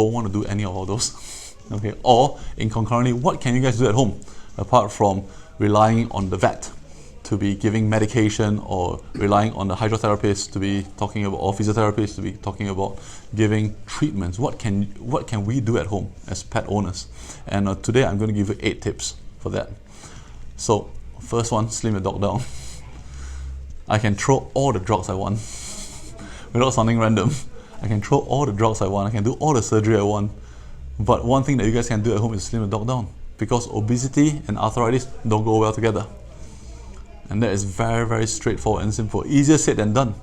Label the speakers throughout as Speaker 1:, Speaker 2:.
Speaker 1: don't want to do any of all those. Okay, or in concurrently, what can you guys do at home apart from relying on the vet to be giving medication, or relying on the hydrotherapist to be talking about, or physiotherapist to be talking about giving treatments? What can we do at home as pet owners? And today I'm going to give you 8 tips for that. So first one, slim your dog down. I can throw all the drugs I want without sounding random. I can throw all the drugs I want. I can do all the surgery I want. But one thing that you guys can do at home is slim your dog down, because obesity and arthritis don't go well together. And that is very, very straightforward and simple. Easier said than done.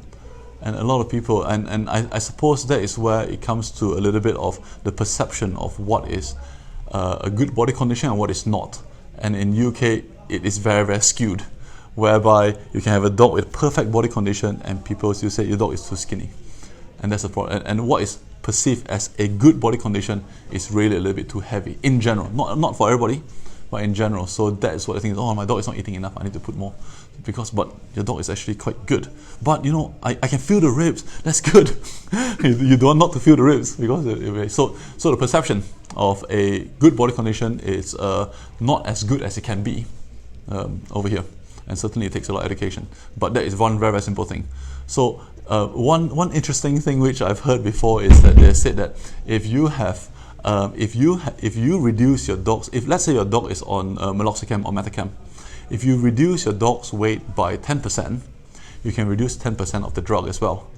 Speaker 1: And a lot of people, and I suppose that is where it comes to a little bit of the perception of what is a good body condition and what is not. And in UK, it is very, very skewed, whereby you can have a dog with perfect body condition and people still say your dog is too skinny. And that's a problem. And what is perceived as a good body condition is really a little bit too heavy in general. Not for everybody, but in general. So that is what I think is, oh, my dog is not eating enough, I need to put more. But your dog is actually quite good. But you know, I can feel the ribs, that's good. You don't want not to feel the ribs, because so the perception of a good body condition is not as good as it can be over here. And certainly it takes a lot of education. But that is one very, very simple thing. So one interesting thing which I've heard before is that they said that if you reduce your dog's, if let's say your dog is on meloxicam or metacam, if you reduce your dog's weight by 10%, you can reduce 10% of the drug as well.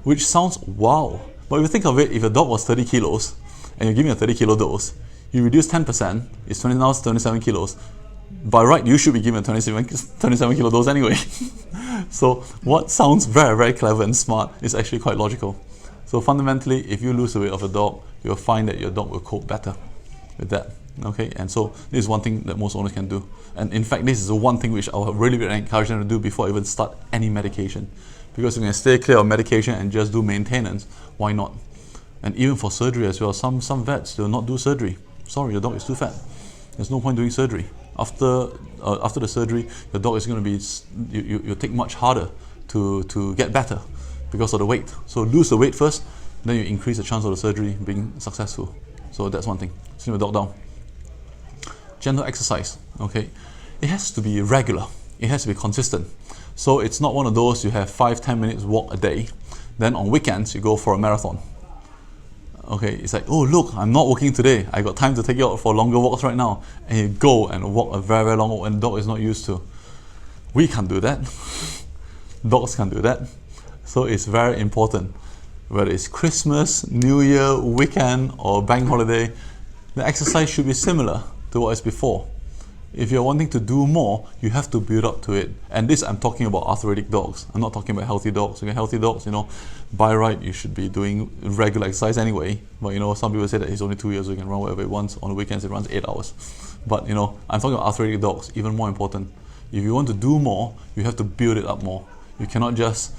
Speaker 1: Which sounds wow. But if you think of it, if your dog was 30 kilos and you give me a 30 kilo dose, you reduce 10%, it's now 27 kilos. By right, you should be given a 27 kilo dose anyway. So what sounds very, very clever and smart is actually quite logical. So fundamentally, if you lose the weight of a dog, you'll find that your dog will cope better with that. Okay, and so this is one thing that most owners can do. And in fact, this is the one thing which I would really encourage them to do before I even start any medication. Because you can stay clear of medication and just do maintenance, why not? And even for surgery as well, some vets will not do surgery. Sorry, your dog is too fat. There's no point doing surgery. After the surgery, your dog is going to be, you'll take much harder to get better because of the weight. So lose the weight first, then you increase the chance of the surgery being successful. So that's one thing. Slim your dog down. Gentle exercise, okay? It has to be regular. It has to be consistent. So it's not one of those you have 5-10 minutes walk a day, then on weekends you go for a marathon. Okay, it's like, oh look, I'm not walking today. I got time to take you out for longer walks right now. And you go and walk a very, very long walk, and the dog is not used to. We can't do that. Dogs can't do that. So it's very important, whether it's Christmas, New Year, weekend, or bank holiday, the exercise should be similar to what is before. If you're wanting to do more, you have to build up to it. And this, I'm talking about arthritic dogs. I'm not talking about healthy dogs. Okay, healthy dogs, you know, by right, you should be doing regular exercise anyway. But you know, some people say that he's only 2 years, so he can run whatever he wants. On the weekends, it runs 8 hours. But you know, I'm talking about arthritic dogs, even more important. If you want to do more, you have to build it up more. You cannot just,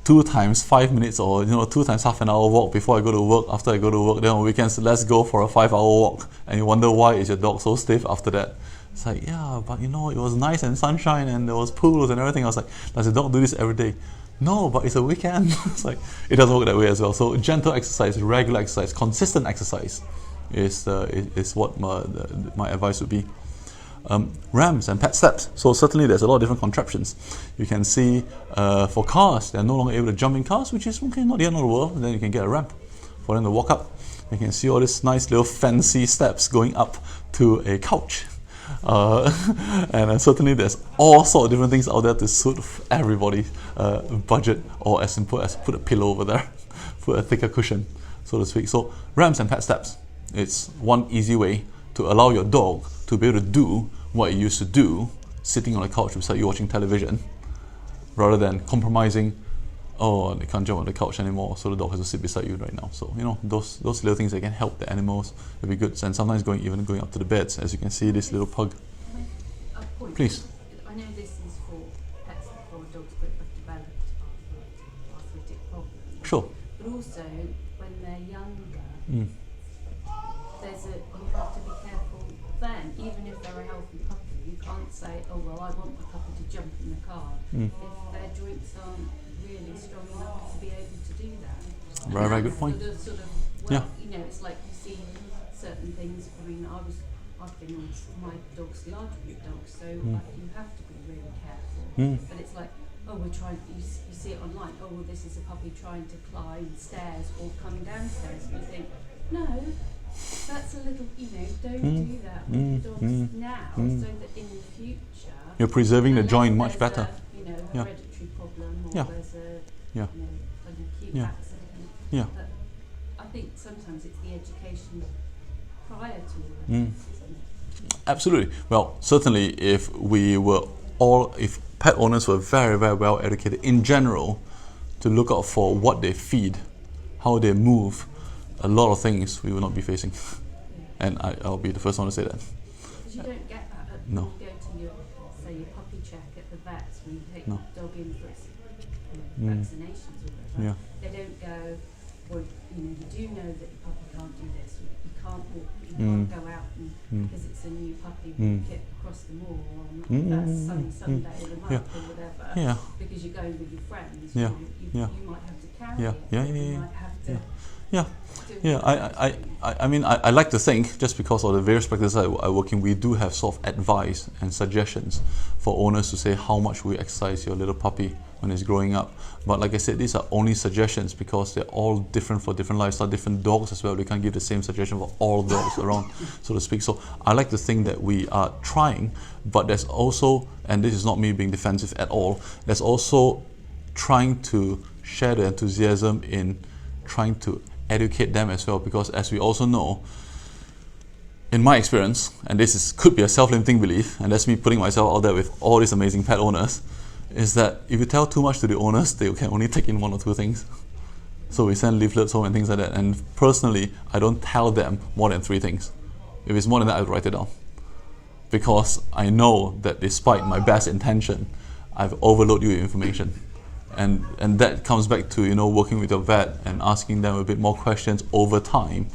Speaker 1: 2 times 5 minutes, or 2 times half an hour walk before I go to work. After I go to work, then on weekends, let's go for a 5-hour walk. And you wonder why is your dog so stiff after that. It's like, yeah, but it was nice and sunshine and there was pools and everything. I was like, does your dog do this every day? No, but it's a weekend. It's like, it doesn't work that way as well. So gentle exercise, regular exercise, consistent exercise is what my advice would be. Ramps and pet steps. So certainly there's a lot of different contraptions. You can see for cars, they're no longer able to jump in cars, which is okay, not the end of the world. Then you can get a ramp for them to walk up. You can see all these nice little fancy steps going up to a couch. And certainly there's all sorts of different things out there to suit everybody's budget, or as simple as put a pillow over there, put a thicker cushion, so to speak. So ramps and pet steps. It's one easy way to allow your dog to be able to do what it used to do, sitting on a couch beside you watching television, rather than compromising, oh, they can't jump on the couch anymore, so the dog has to sit beside you right now. So, those little things that can help the animals will be good. And sometimes even going up to the beds, as you can see, this little pug. Please.
Speaker 2: I know this is for pets or dogs that have developed arthritic problems.
Speaker 1: Sure.
Speaker 2: But also, when they're younger, you have to be careful then, even if they're a healthy puppy, you can't say, oh well, I want the puppy to jump in the car if their joints aren't really strong enough to be able to do that.
Speaker 1: Very, very good point.
Speaker 2: Sort of,
Speaker 1: Yeah.
Speaker 2: you know, it's like you see certain things. I mean, I've been on my dog's large breed dogs, so you have to be really careful. But it's like, oh, we're trying. You see it online. Oh, well, this is a puppy trying to climb stairs or come downstairs. And you think, no, that's a little. You know, don't do that with your dogs now, so that in the future
Speaker 1: You're preserving the joint much
Speaker 2: there's
Speaker 1: better.
Speaker 2: A, you know, hereditary problem, or there's a
Speaker 1: Yeah.
Speaker 2: you know, an acute
Speaker 1: Yeah.
Speaker 2: accident.
Speaker 1: Yeah.
Speaker 2: But I think sometimes it's the education prior to all of this, isn't it?
Speaker 1: Absolutely. Well, certainly if pet owners were very, very well educated in general to look out for what they feed, how they move, a lot of things we will not be facing. And I'll be the first one to say that.
Speaker 2: Because you don't get that at
Speaker 1: No.
Speaker 2: you go to your puppy check at the vets when you take
Speaker 1: No.
Speaker 2: the dog in for its vaccinations or whatever.
Speaker 1: Yeah.
Speaker 2: They don't go, well, you know, you do know that your puppy can't do this, or you can't walk, you can't go out and, because it's a new puppy, walk it across the moor on that sunny Sunday of the month or whatever,
Speaker 1: Yeah.
Speaker 2: because you're going with your friends.
Speaker 1: Yeah.
Speaker 2: You might have to carry
Speaker 1: Yeah.
Speaker 2: it.
Speaker 1: Yeah.
Speaker 2: or
Speaker 1: Yeah.
Speaker 2: You
Speaker 1: Yeah.
Speaker 2: might have to
Speaker 1: Yeah.
Speaker 2: do it.
Speaker 1: Yeah, I mean, I like to think, just because of the various practices I work in, we do have sort of advice and suggestions for owners to say how much we exercise your little puppy when it's growing up. But like I said, these are only suggestions because they're all different for different lifestyle, different dogs as well. We can't give the same suggestion for all dogs around, so to speak. So I like to think that we are trying, but there's also, and this is not me being defensive at all, there's also trying to share the enthusiasm in trying to educate them as well, because as we also know, in my experience, and this could be a self-limiting belief, and that's me putting myself out there with all these amazing pet owners, is that if you tell too much to the owners, they can only take in one or two things. So we send leaflets home and things like that, and personally, I don't tell them more than 3 things. If it's more than that, I write it down. Because I know that despite my best intention, I've overloaded you with information. And that comes back to, you know, working with your vet and asking them a bit more questions over time,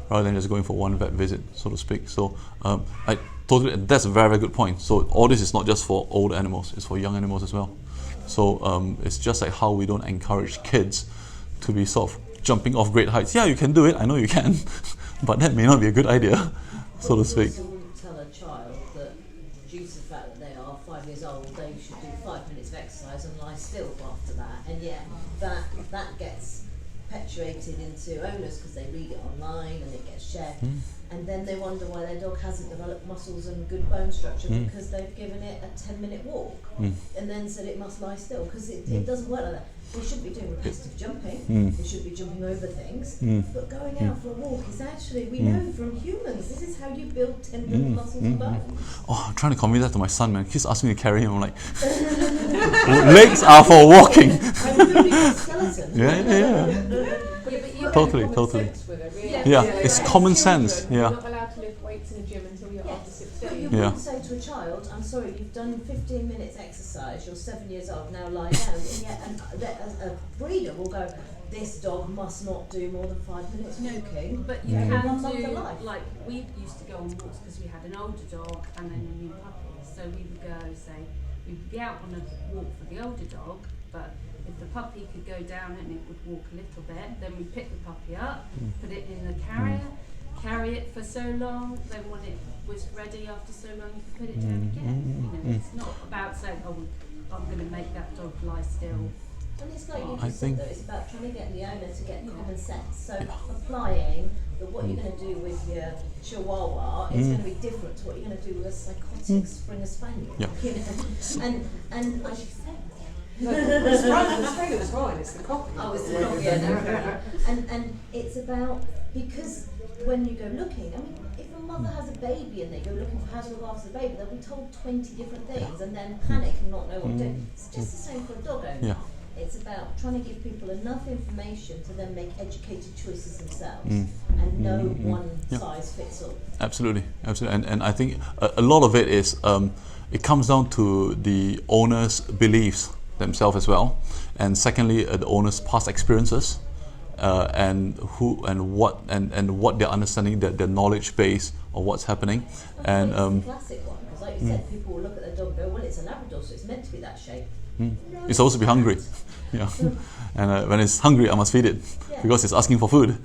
Speaker 1: rather than just going for one vet visit, so to speak. So that's a very, very good point. So all this is not just for old animals, it's for young animals as well. So it's just like how we don't encourage kids to be sort of jumping off great heights. Yeah, you can do it, I know you can, but that may not be a good idea, so to speak.
Speaker 3: You wouldn't tell a child that due to the fact that they are 5 years old, they should do 5 minutes of exercise and lie still after that, and yet that gets perpetuated into owners because they read it online and it gets shared, and then they wonder why their dog hasn't developed muscles and good bone structure because they've given it a 10-minute walk and then said it must lie still, because it doesn't work like that. We shouldn't be doing repetitive jumping, we should be jumping over things, but going out for a walk is actually, we know from humans, this is how you build tendon muscles and bones.
Speaker 1: Oh, I'm trying to convey that to my son, man. He keeps asking me to carry him. I'm like, legs are for walking.
Speaker 3: Skeleton.
Speaker 1: Yeah. Totally. Yeah, it's common sense. Yeah.
Speaker 4: You're not allowed to lift weights in a gym until you're after 16.
Speaker 3: But you wouldn't say to a child, I'm sorry, you've done 15 minutes exercise, you're 7 years old, now lie down. And yet a breeder will go, this dog must not do more than 5 minutes walking.
Speaker 2: But you
Speaker 3: for 1
Speaker 2: can
Speaker 3: month
Speaker 2: do,
Speaker 3: of life.
Speaker 2: like, we used to go on walks because we had an older dog and then a new puppy. So we would go, say, we'd be out on a walk for the older dog, but if the puppy could go down and it would walk a little bit, then we'd pick the puppy up, put it in the carrier, carry it for so long, then when it was ready after so long, you could put it down again. You know, it's not about saying, oh, I'm going to make that dog lie still.
Speaker 3: And it's like you
Speaker 1: I
Speaker 3: just
Speaker 1: think-
Speaker 3: said, though, it's about trying to get the owner to get common sense. So applying that what you're going to do with your Chihuahua is going to be different to what you're going to do with a psychotic Springer Spaniel.
Speaker 1: Yeah.
Speaker 3: You know? And I should say.
Speaker 4: No, the Springer was fine, it's the copy.
Speaker 3: Oh, it's the dog, yeah, no. And it's about, because when you go looking, I mean, if a mother has a baby and they go looking for how to look after the baby, they'll be told 20 different things and then panic and not know what to do. It's just the same for a dog owner.
Speaker 1: Yeah.
Speaker 3: It's about trying to give people enough information to then make educated choices themselves and no one size fits all.
Speaker 1: Absolutely. And I think a lot of it is, it comes down to the owner's beliefs themselves as well, and secondly, the owner's past experiences, and what their understanding, their knowledge base of what's happening, and
Speaker 3: It's the classic one, because like you said, people will look at their dog and go, well, it's a Labrador, so it's meant to be that shape.
Speaker 1: it's supposed to be hungry. Yeah. And when it's hungry, I must feed it because it's asking for food.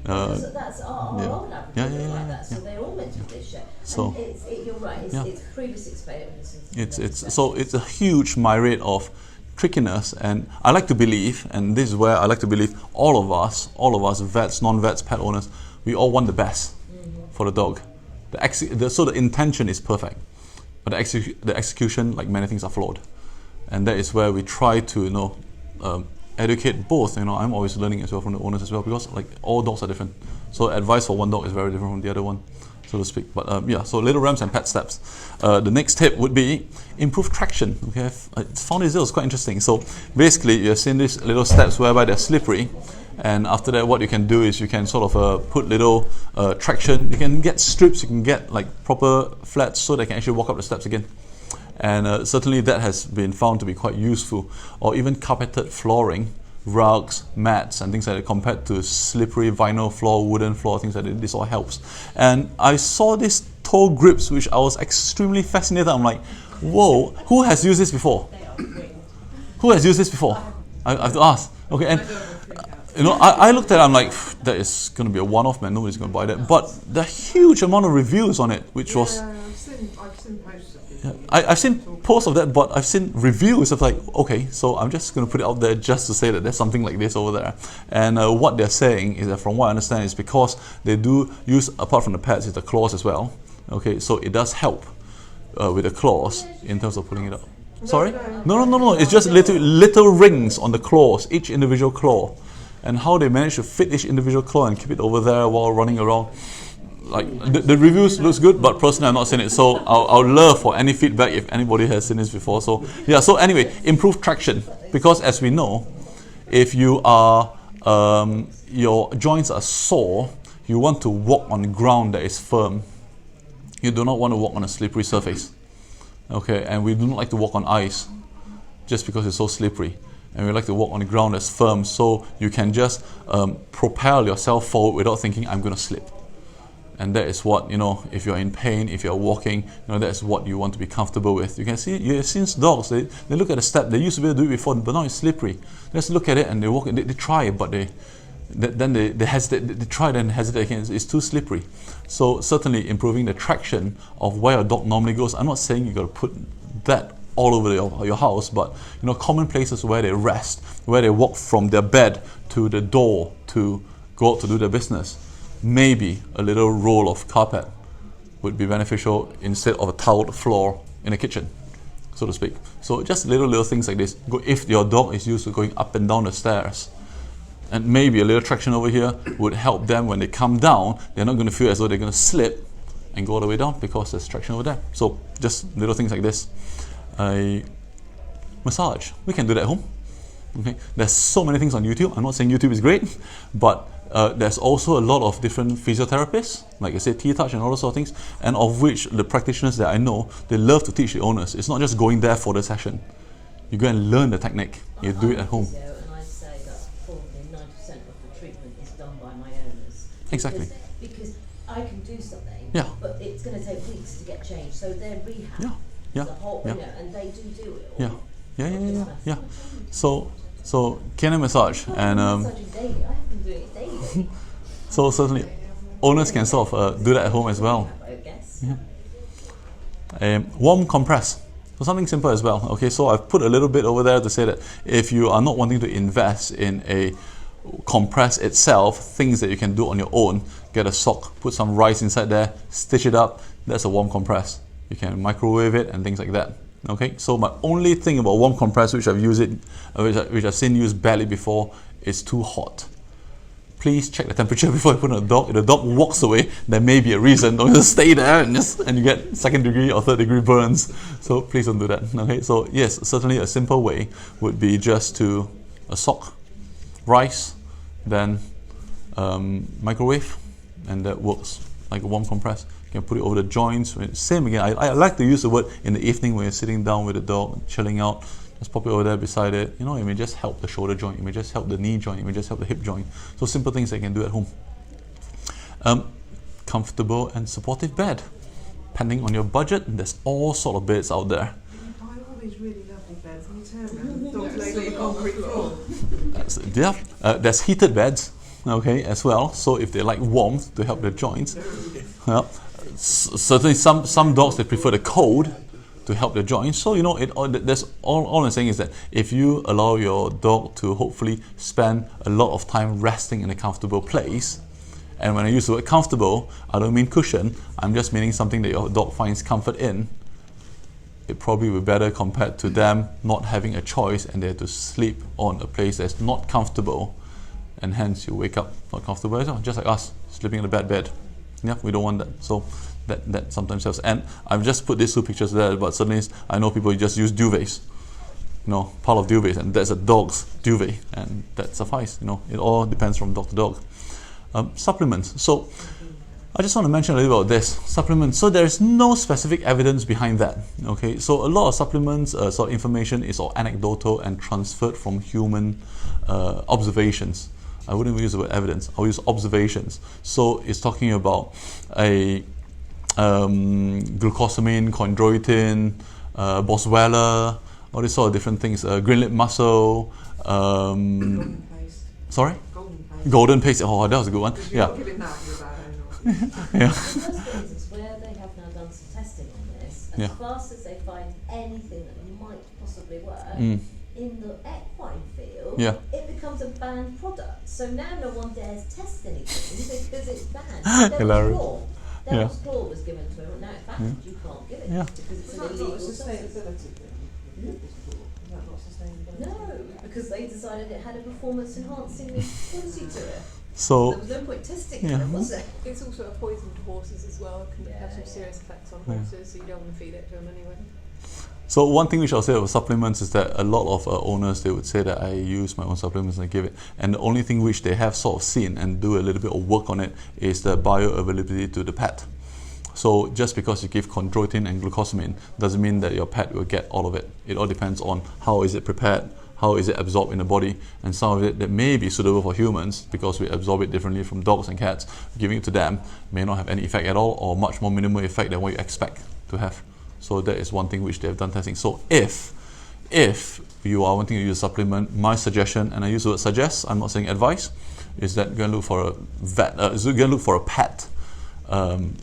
Speaker 3: That's our
Speaker 1: yeah.
Speaker 3: old Labrador
Speaker 1: Yeah,
Speaker 3: was
Speaker 1: yeah,
Speaker 3: like
Speaker 1: yeah,
Speaker 3: that, so
Speaker 1: yeah.
Speaker 3: they're all meant to be this shape.
Speaker 1: So-
Speaker 3: And you're right,
Speaker 1: Yeah.
Speaker 3: it's previous experiences.
Speaker 1: It's a huge myriad of trickiness, and I like to believe, and this is where I like to believe all of us vets, non-vets, pet owners, we all want the best for the dog. So the intention is perfect, but the execution, like many things, are flawed, and that is where we try to educate both. I'm always learning as well from the owners as well, because like all dogs are different. So advice for one dog is very different from the other one, so to speak. But so little ramps and pet steps. The next tip would be improve traction. Okay, I found this quite interesting. So basically, you're seeing these little steps whereby they're slippery, and after that, what you can do is you can sort of put little traction. You can get strips. You can get like proper flats so they can actually walk up the steps again. And certainly that has been found to be quite useful. Or even carpeted flooring, rugs, mats, and things like that, compared to slippery vinyl floor, wooden floor, things like that. This all helps. And I saw these toe grips, which I was extremely fascinated. I'm like, whoa, who has used this before? Who has used this before? I have to ask. Okay, and I looked at it, I'm like, that is going to be a one-off, man. Nobody's going to buy that. But the huge amount of reviews on it, which was...
Speaker 4: I've seen posts of
Speaker 1: Yeah, I've seen posts of that, but I've seen reviews of like, okay, so I'm just going to put it out there just to say that there's something like this over there. And what they're saying is that, from what I understand, is because they do use, apart from the pads, is the claws as well. Okay, so it does help with the claws in terms of pulling it out. Sorry? No. It's just little rings on the claws, each individual claw. And how they manage to fit each individual claw and keep it over there while running around. Like the reviews looks good, but personally I've not seen it. So I'll love for any feedback if anybody has seen this before. So yeah. So anyway, improve traction, because as we know, if you are your joints are sore, you want to walk on ground that is firm. You do not want to walk on a slippery surface. Okay, and we do not like to walk on ice, just because it's so slippery. And we like to walk on the ground that's firm, so you can just propel yourself forward without thinking, I'm going to slip. And that is what, if you're in pain, if you're walking, that is what you want to be comfortable with. You can see, you've seen dogs, they look at the step, they used to be able to do it before, but now it's slippery. Let's look at it and they walk, they try it, but then they hesitate, they try then hesitate again, it's too slippery. So certainly improving the traction of where a dog normally goes. I'm not saying you got to put that all over your house, but common places where they rest, where they walk from their bed to the door to go out to do their business. Maybe a little roll of carpet would be beneficial instead of a tiled floor in a kitchen, so to speak. So just little things like this. If your dog is used to going up and down the stairs, and maybe a little traction over here would help them when they come down. They're not going to feel as though they're going to slip and go all the way down because there's traction over there. So just little things like this. A massage, we can do that at home. Okay, there's so many things on YouTube. I'm not saying YouTube is great, but there's also a lot of different physiotherapists, like I said, T-touch and all those sort of things, and of which the practitioners that I know, they love to teach the owners. It's not just going there for the session. You go and learn the technique. You do it at home.
Speaker 3: And I'd say that probably 90% of the treatment is done by my owners.
Speaker 1: Exactly.
Speaker 3: Because I can do something,
Speaker 1: Yeah.
Speaker 3: but it's going to take weeks to get changed. So their rehab,
Speaker 1: Yeah.
Speaker 3: the whole,
Speaker 1: Yeah.
Speaker 3: and they do it.
Speaker 1: Yeah. So canine massage, and
Speaker 3: Massaging daily. I have been doing it daily.
Speaker 1: so certainly owners can sort of do that at home as well.
Speaker 3: I guess.
Speaker 1: Warm compress. So something simple as well. Okay, so I've put a little bit over there to say that if you are not wanting to invest in a compress itself, things that you can do on your own, get a sock, put some rice inside there, stitch it up, that's a warm compress. You can microwave it and things like that. Okay, so my only thing about warm compress, which which I've seen used badly before, is too hot. Please check the temperature before you put it on a dog. If the dog walks away, there may be a reason. Don't just stay there and you get 2nd degree or 3rd degree burns. So please don't do that. Okay, so yes, certainly a simple way would be just to a sock, rice, then microwave, and that works like a warm compress. You can put it over the joints. Same again, I like to use the word in the evening when you're sitting down with the dog, chilling out. Just pop it over there beside it. It may just help the shoulder joint, it may just help the knee joint, it may just help the hip joint. So simple things that you can do at home. Comfortable and supportive bed. Depending on your budget, there's all sort of beds out there.
Speaker 4: You buy all these really lovely beds and you turn around and the dog's Absolutely concrete floor.
Speaker 1: Yeah, there's heated beds, okay, as well. So if they like warmth to help their joints, well, certainly some dogs they prefer the cold to help their joints. So that's all I'm saying is that if you allow your dog to hopefully spend a lot of time resting in a comfortable place, and when I use the word comfortable, I don't mean cushion. I'm just meaning something that your dog finds comfort in. It probably will be better compared to them not having a choice and they have to sleep on a place that's not comfortable, and hence you wake up not comfortable as well, just like us sleeping in a bad bed. Yeah, we don't want that. So that sometimes helps. And I've just put these two pictures there, but suddenly I know people just use duvets, pile of duvets, and that's a dog's duvet, and that suffices. It all depends from dog to dog. Supplements. So I just want to mention a little about this supplements. So there is no specific evidence behind that. Okay, so a lot of supplements, sort of information is all anecdotal and transferred from human observations. I wouldn't even use the word evidence. I'll use observations. So it's talking about a glucosamine, chondroitin, boswellia, all these sort of different things. Green lip mussel.
Speaker 4: Golden paste.
Speaker 1: Sorry?
Speaker 4: Golden paste.
Speaker 1: Golden paste. Oh, that was a good one.
Speaker 4: If you're not giving that, you're a bad owner.
Speaker 1: Yeah.
Speaker 3: The first thing is where they have now done some testing on this, as
Speaker 1: Yeah.
Speaker 3: fast as they find anything that might possibly work, in the equine field,
Speaker 1: Yeah.
Speaker 3: it becomes a banned product. So now no one dares test anything because it's banned.
Speaker 1: Hilarious.
Speaker 3: Devil's Claw was given to him, now it's banned. You can't give it
Speaker 1: Yeah.
Speaker 3: because it's
Speaker 4: Is
Speaker 3: an
Speaker 4: that not a
Speaker 3: illegal substance.
Speaker 4: sustainability thing? Is that not sustainability?
Speaker 3: No, because they decided it had a performance enhancing quality to it.
Speaker 1: So
Speaker 3: There was no point testing
Speaker 1: Yeah.
Speaker 3: it, was there?
Speaker 4: It's also a poison to horses as well. It can have some
Speaker 3: Yeah.
Speaker 4: serious effects on
Speaker 1: Yeah.
Speaker 4: horses, so you don't want to feed it to them anyway.
Speaker 1: So one thing which I'll say about supplements is that a lot of owners, they would say that I use my own supplements and I give it. And the only thing which they have sort of seen and do a little bit of work on it is the bioavailability to the pet. So just because you give chondroitin and glucosamine doesn't mean that your pet will get all of it. It all depends on how is it prepared, how is it absorbed in the body, and some of it that may be suitable for humans because we absorb it differently from dogs and cats. Giving it to them may not have any effect at all or much more minimal effect than what you expect to have. So that is one thing which they have done testing. So if you are wanting to use a supplement, my suggestion, and I use the word suggest, I'm not saying advice, is that go and look for a vet, go and look for a pet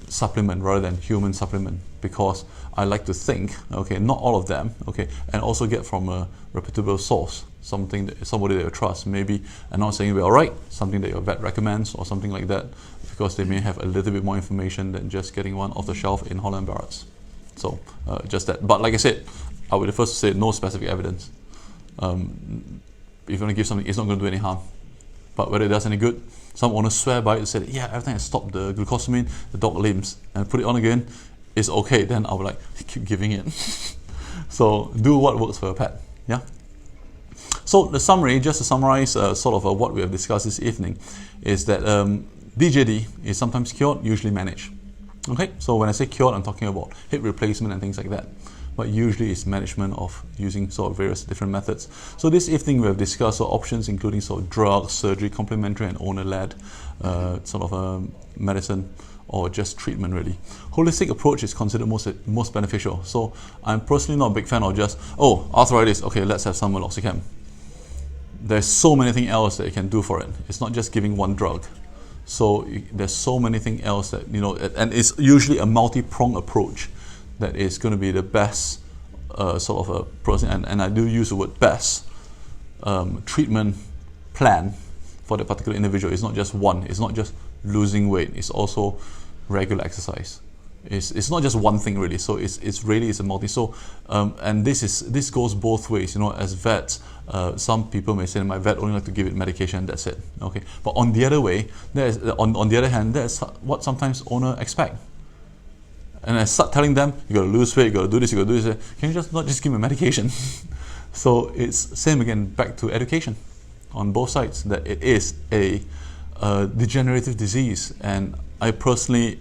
Speaker 1: supplement rather than human supplement, because I like to think, okay, not all of them, okay, and also get from a reputable source, somebody that you trust. Maybe, I'm not saying we're all right, something that your vet recommends or something like that, because they may have a little bit more information than just getting one off the shelf in Holland Barrett's. So just that. But like I said, I would first say no specific evidence. If you want to give something, it's not going to do any harm. But whether it does any good, some owners swear by it and say, yeah, every time I stop the glucosamine, the dog limps, and I put it on again, it's okay. Then I'll be like, keep giving it. So do what works for your pet. Yeah. So the summary, just to summarize sort of what we have discussed this evening, is that DJD is sometimes cured, usually managed. Okay, so when I say cured, I'm talking about hip replacement and things like that. But usually it's management of using sort of various different methods. So this evening we have discussed options including sort of drugs, surgery, complementary and owner-led sort of medicine, or just treatment really. Holistic approach is considered most beneficial. So I'm personally not a big fan of just, arthritis, okay, let's have some meloxicam. There's so many things else that you can do for it. It's not just giving one drug. So there's so many things else that, and it's usually a multi-pronged approach that is going to be the best sort of a process, and I do use the word best, treatment plan for the particular individual. It's not just one, it's not just losing weight, it's also regular exercise. It's not just one thing really, so it's really a multi. So and this goes both ways. As vets, some people may say my vet only like to give it medication. That's it. Okay, but on the other way, on the other hand, that's what sometimes owner expect. And I start telling them, you got to lose weight, you got to do this, you got to do this. Can you not just give me medication? So it's same again, back to education on both sides, that it is a degenerative disease, and I personally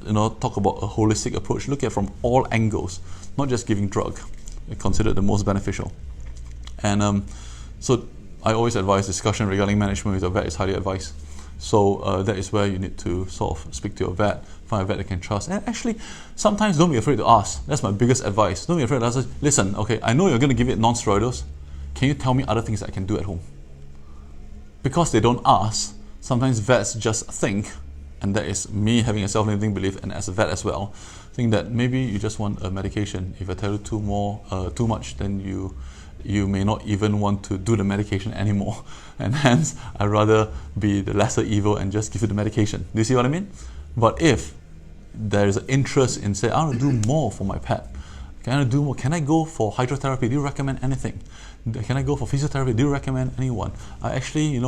Speaker 1: talk about a holistic approach, look at it from all angles, not just giving drug. I consider it the most beneficial. And so I always advise discussion regarding management with a vet is highly advised. So that is where you need to sort of speak to your vet, find a vet that can trust. And actually, sometimes don't be afraid to ask. That's my biggest advice. Don't be afraid to ask. Listen, okay, I know you're going to give it non-steroidals. can you tell me other things I can do at home? Because they don't ask, sometimes vets just think, and that is me having a self-limiting belief, and as a vet as well, think that maybe you just want a medication. If I tell you too much, then you may not even want to do the medication anymore, and hence I'd rather be the lesser evil and just give you the medication. Do you see what I mean? But if there is an interest in, say, I want to do more for my pet, can I do more? Can I go for hydrotherapy? Do you recommend anything? Can I go for physiotherapy? Do you recommend anyone? I actually,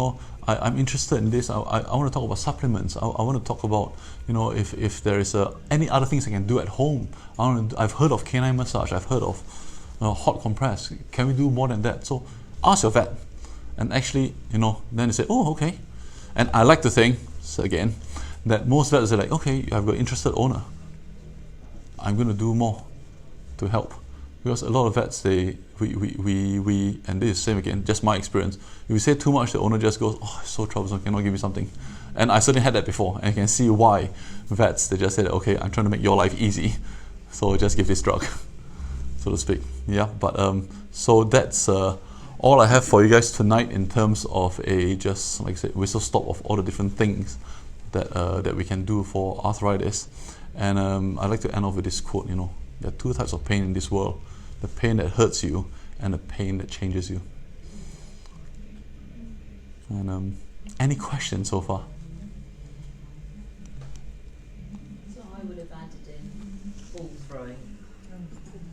Speaker 1: I'm interested in this. I want to talk about supplements. I want to talk about, if there is any other things I can do at home. I've heard of canine massage. I've heard of hot compress. Can we do more than that? So ask your vet, and actually, then they say, oh, okay. And I like to think, so again, that most vets are like, okay, I've got an interested owner. I'm going to do more to help. Because a lot of vets, and this is the same again, just my experience, if you say too much, the owner just goes, oh, it's so troublesome, cannot give me something. And I certainly had that before, and you can see why vets, they just say, okay, I'm trying to make your life easy, so just give this drug, so to speak. Yeah, but so that's all I have for you guys tonight in terms of just, like I said, whistle stop of all the different things that we can do for arthritis. And I'd like to end off with this quote, there are two types of pain in this world: the pain that hurts you and the pain that changes you. And any questions so far?
Speaker 3: So I would have added in ball throwing.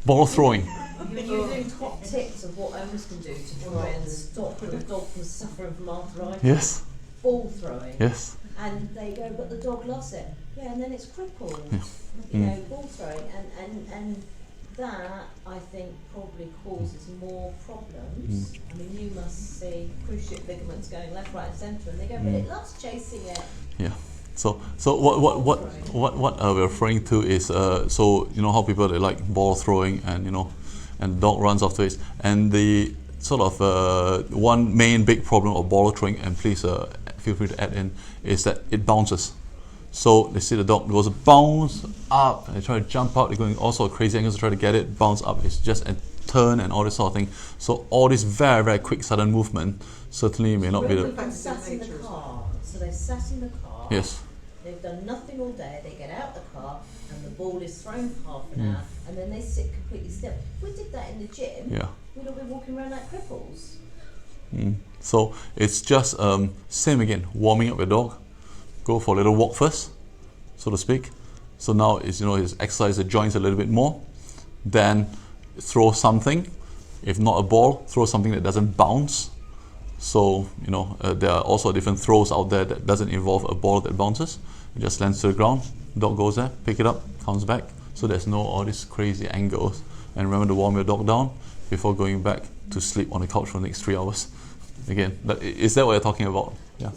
Speaker 1: Ball throwing.
Speaker 3: You're doing top tips of what owners can do to try and stop the dog from suffering from arthritis.
Speaker 1: Yes.
Speaker 3: Ball throwing.
Speaker 1: Yes.
Speaker 3: And they go, but the dog loves it. Yeah, and then it's crippled.
Speaker 1: Yeah.
Speaker 3: Ball throwing, and that I think probably causes more problems. I mean, you must see cruise ship ligaments going left, right, and centre, and they go, but it loves chasing it.
Speaker 1: Yeah. So what we're referring to is so how people, they like ball throwing, and and the dog runs after it, and the sort of one main big problem of ball throwing, and please feel free to add in, is that it bounces. So they see the dog goes bounce up, and they try to jump out, they're going all sorts of crazy angles to try to get it, bounce up, it's just a turn and all this sort of thing. So all this very, very quick sudden movement certainly may not be the...
Speaker 3: People sat in the car, so they sat in the car,
Speaker 1: Yes.
Speaker 3: they've done nothing all day, they get out the car, and the ball is thrown for half an hour, and then they sit completely still. If we did that in the gym,
Speaker 1: Yeah.
Speaker 3: we'd all be walking around like cripples.
Speaker 1: So it's just same again, warming up your dog. Go for a little walk first, so to speak. So now is is exercise the joints a little bit more. Then throw something. If not a ball, throw something that doesn't bounce. So there are also different throws out there that doesn't involve a ball that bounces. It just lands to the ground. Dog goes there, pick it up, comes back. So there's no all these crazy angles. And remember to warm your dog down before going back to sleep on the couch for the next 3 hours. Again, is that what you're talking about? Yeah.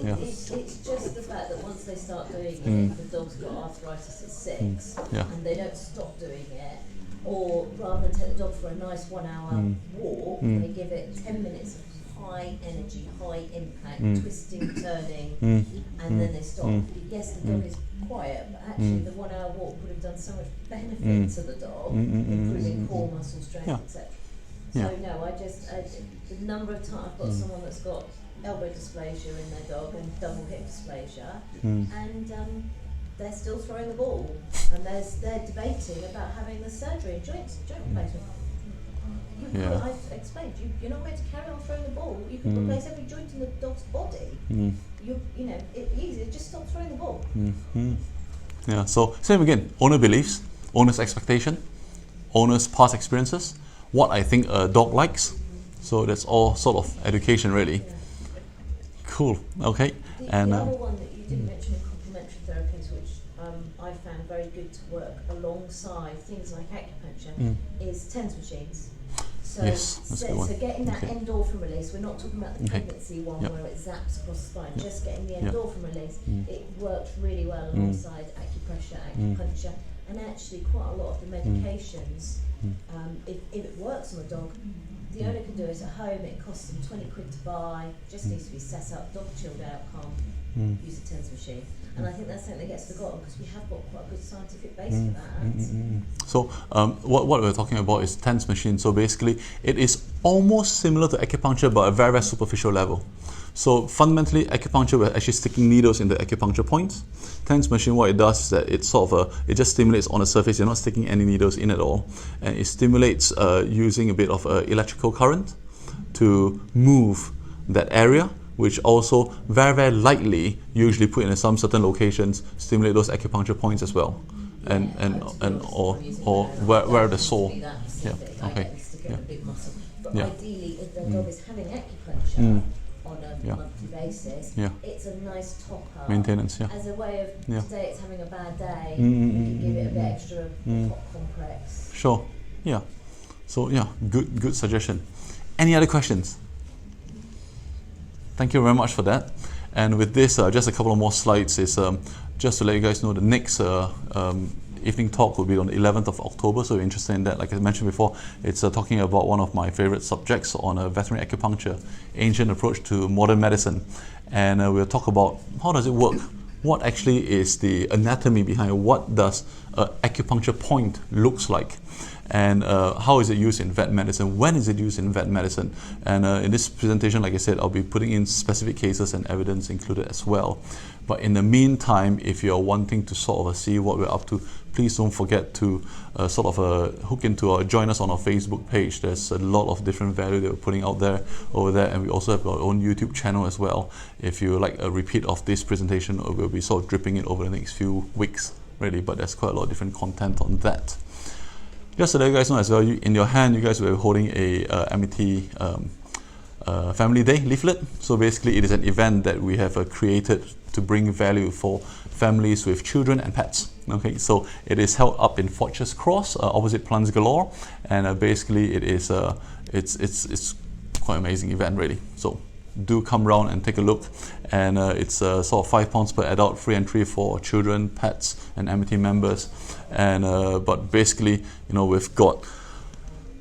Speaker 1: Yeah.
Speaker 3: It's just the fact that once they start doing it, the dog's got arthritis at 6, and they don't stop doing it, or rather than take the dog for a nice 1 hour walk, they give it 10 minutes of high energy, high impact, twisting, turning, and then they stop. Yes, the dog is quiet, but actually the 1 hour walk would have done so much benefit to the dog, improving core muscle strength, etc. So no, the number of times I've got someone that's got elbow dysplasia in their dog and double hip dysplasia, and they're still throwing the ball, and they're debating about having the surgery and joint replacement. I've explained, you're not going to carry on throwing the ball. You can replace every joint in the dog's body. It's easy. Just stop throwing the ball.
Speaker 1: Yeah. So same again. Owner beliefs, owner's expectation, owner's past experiences, what I think a dog likes. So that's all sort of education, really. Cool. Okay.
Speaker 3: The other one that you didn't mention in complementary therapies, which I found very good to work alongside things like acupuncture, is TENS machines. So,
Speaker 1: yes, that's a good one.
Speaker 3: So getting that endorphin release, we're not talking about the pregnancy one where it zaps across the spine, just getting the endorphin release, it works really well alongside acupressure, acupuncture, and actually quite a lot of the medications, if it works on a dog, the owner can do it at home, it costs them 20 quid to buy, just needs to be set up, dog chilled out, calm, use a TENS machine. And I think that's something that gets forgotten because we have got quite a good scientific base for that.
Speaker 1: So what we're talking about is TENS machine. So basically, it is almost similar to acupuncture, but at a very, very superficial level. So fundamentally, acupuncture, we're actually sticking needles in the acupuncture points. TENS machine, what it does is that it sort of it just stimulates on the surface. You're not sticking any needles in at all, and it stimulates using a bit of electrical current to move that area, which also very, very lightly, usually put in some certain locations, stimulate those acupuncture points as well, and or where the sore. Yeah. Okay. Yeah.
Speaker 3: But
Speaker 1: Yeah.
Speaker 3: ideally, if the dog is having acupuncture on a monthly basis,
Speaker 1: Yeah.
Speaker 3: it's a nice top-up.
Speaker 1: Maintenance, yeah.
Speaker 3: As a way of,
Speaker 1: Yeah.
Speaker 3: today it's having a bad day, we can give it a bit extra top complex.
Speaker 1: Sure. Yeah. So yeah, good suggestion. Any other questions? Thank you very much for that. And with this, just a couple of more slides is just to let you guys know the next evening talk will be on the 11th of October. So if you're interested in that, like I mentioned before, it's talking about one of my favorite subjects on veterinary acupuncture, ancient approach to modern medicine. And we'll talk about how does it work? What actually is the anatomy behind what does an acupuncture point looks like? And how is it used in vet medicine? When is it used in vet medicine? And in this presentation, like I said, I'll be putting in specific cases and evidence included as well. But in the meantime, if you're wanting to sort of see what we're up to, please don't forget to hook into or join us on our Facebook page. There's a lot of different value that we're putting out there over there, and we also have our own YouTube channel as well. If you like a repeat of this presentation, we'll be sort of dripping it over the next few weeks, really. But there's quite a lot of different content on that. Just to let you guys know as well, in your hand, you guys will be holding a Amity Family Day leaflet. So basically, it is an event that we have created to bring value for families with children and pets. Okay, so it is held up in Fortress Cross, opposite Plants Galore, and basically, it is it's quite an amazing event, really. So do come round and take a look. And it's sort of £5 per adult, free entry for children, pets, and Amity members. And but basically, we've got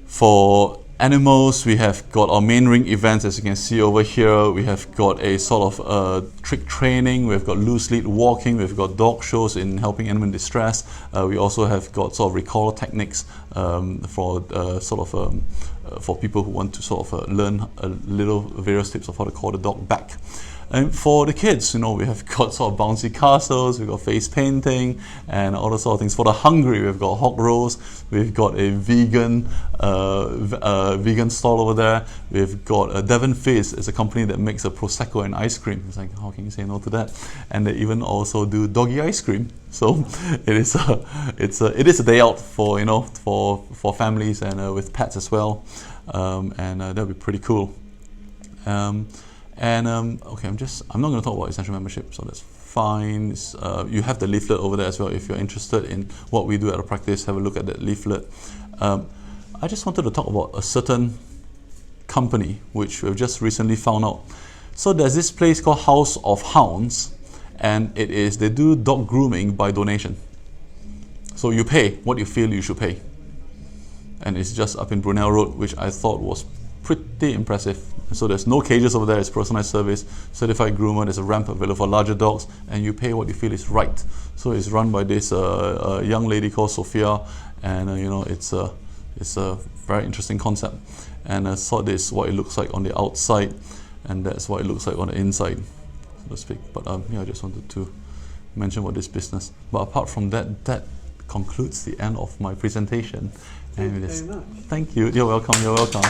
Speaker 1: for animals, we have got our main ring events, as you can see over here. We have got a sort of trick training. We've got loose lead walking. We've got dog shows in helping animal in distress. We also have got sort of recall techniques for for people who want to sort of learn a little various tips of how to call the dog back. And for the kids, we have got sort of bouncy castles, we've got face painting, and all those sort of things. For the hungry, we've got hog rolls, we've got a vegan stall over there. We've got Devon Fizz, it's a company that makes a prosecco and ice cream. It's like, how can you say no to that? And they even also do doggy ice cream. So it is a day out for for families and with pets as well, and that'll be pretty cool. Okay, I'm not going to talk about essential membership, so that's fine. You have the leaflet over there as well. If you're interested in what we do at our practice, have a look at that leaflet. I just wanted to talk about a certain company which we've just recently found out. So there's this place called House of Hounds, and they do dog grooming by donation. So you pay what you feel you should pay, and it's just up in Brunel Road, which I thought was pretty impressive. So there's no cages over there, it's personalized service, certified groomer, there's a ramp available for larger dogs, and you pay what you feel is right. So it's run by this young lady called Sophia, and it's a very interesting concept. And so this is what it looks like on the outside, and that's what it looks like on the inside, so to speak. But I just wanted to mention about this business. But apart from that, that concludes the end of my presentation.
Speaker 5: Thank you very much.
Speaker 1: Thank you. You're welcome. You're welcome.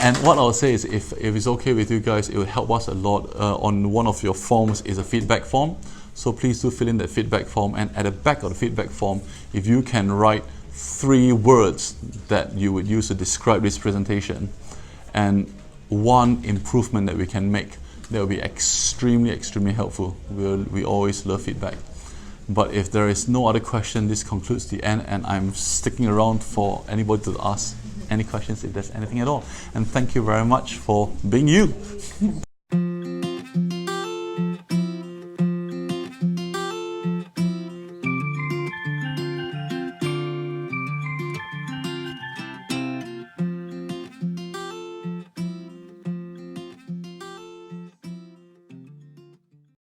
Speaker 1: And what I'll say is, if it's okay with you guys, it will help us a lot. On one of your forms is a feedback form. So please do fill in that feedback form. And at the back of the feedback form, if you can write 3 words that you would use to describe this presentation and one improvement that we can make, that will be extremely, extremely helpful. We always love feedback. But if there is no other question, this concludes the end, and I'm sticking around for anybody to ask any questions if there's anything at all. And thank you very much for being you.